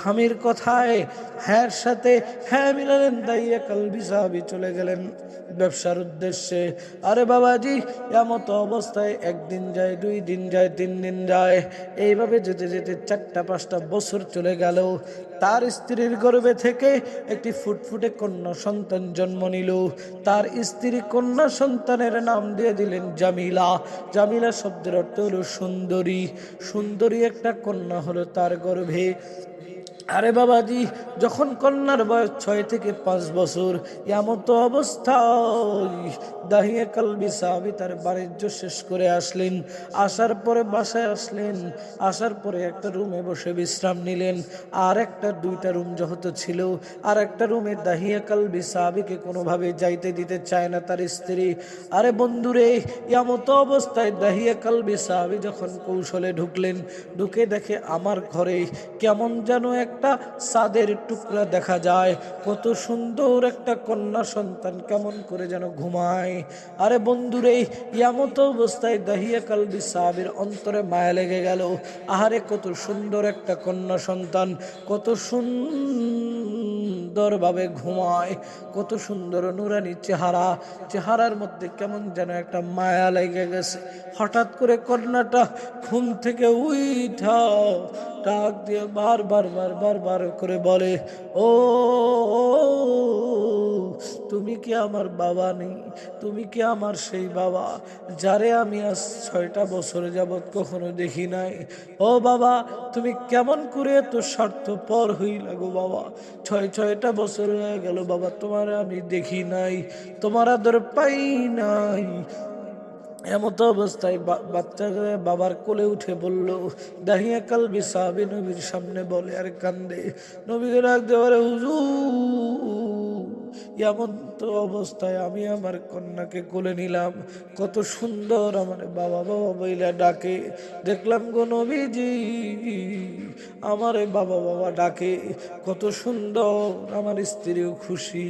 স্বামীর কথায় হ্যাঁ সাথে হ্যাঁ মিলালেন। দাহিয়া কালবি সাহাবী চলে গেলেন ব্যবসার উদ্দেশ্যে। আরে বাবাজি, এমত অবস্থায় একদিন যায়, 2 দিন যায়, 3 দিন যায়, এইভাবে যেতে যেতে 4-5টা বছর চলে গেল। তার স্ত্রীর গর্ভে থেকে একটি ফুটফুটে কন্যা সন্তান জন্ম নিল। তার স্ত্রী কন্যা সন্তানের নাম দিয়ে দিলেন জামিলা। জামিলা শব্দের অর্থ হলো সুন্দরী। সুন্দরী একটা কন্যা হলো তার গর্ভে। আরে বাবাজি, যখন কন্যার বয়স 6 থেকে 5 বছর, এমত অবস্থায় দাহিয়া কালবি সাহাবী তার বাণিজ্য শেষ করে আসলেন। আসার পরে বাসায় আসলেন। আসার পরে একটা রুমে বসে বিশ্রাম নিলেন। আর একটা 2টা রুম যেহেতু ছিল, আর একটা রুমে দাহিয়া কালবি সাহাবীকে কোনোভাবে যাইতে দিতে চায় না তার স্ত্রী। আরে বন্ধুরে, এমত অবস্থায় দাহিয়া কালবি সাহাবী যখন কৌশলে ঢুকলেন, ঢুকে দেখে আমার ঘরে কেমন যেন একটা চাঁদের টুকরা দেখা যায়। কত সুন্দর একটা কন্যা সন্তান কেমন করে যেন ঘুমায়। আরে বন্ধুরে, এমত অবস্থায় দাহিয়া কালবি সাহাবীর অন্তরে মায়া লেগে গেল। আহারে, কত সুন্দর একটা কন্যা সন্তান, কত সুন্দরভাবে ঘুমায়, কত সুন্দর নুরানি চেহারা, চেহারার মধ্যে কেমন যেন একটা মায়া লেগে গেছে। হঠাৎ করে কন্যাটা ঘুম থেকে উঠা ডাক দিয়ে বারবার বারবার বার করে বলে, ও তুমি কি আমার বাবা নেই? তুমি কি আমার সেই বাবা যারে আমি আজ 6টা বছর যাবৎ কখনো দেখি নাই? ও বাবা, তুমি কেমন করে এত স্বার্থপর হইলা গো বাবা? 6টা বছর হয়ে গেল বাবা, তোমার আমি দেখি নাই, তোমার আদর পাই নাই। এমত অবস্থায় বাচ্চারা বাবার কোলে উঠে বলল, দাহিয়া কালবি সাহাবী নবীর সামনে বলে আর কান্দে। নবীকে রাখতে পারে, হুজুর, এমন তো অবস্থায় আমি আমার কন্যাকে কোলে নিলাম, কত সুন্দর আমার বাবা বাবা বইলা ডাকে, দেখলাম গো নবীজি আমার বাবা বাবা ডাকে, কত সুন্দর। আমার স্ত্রীও খুশি।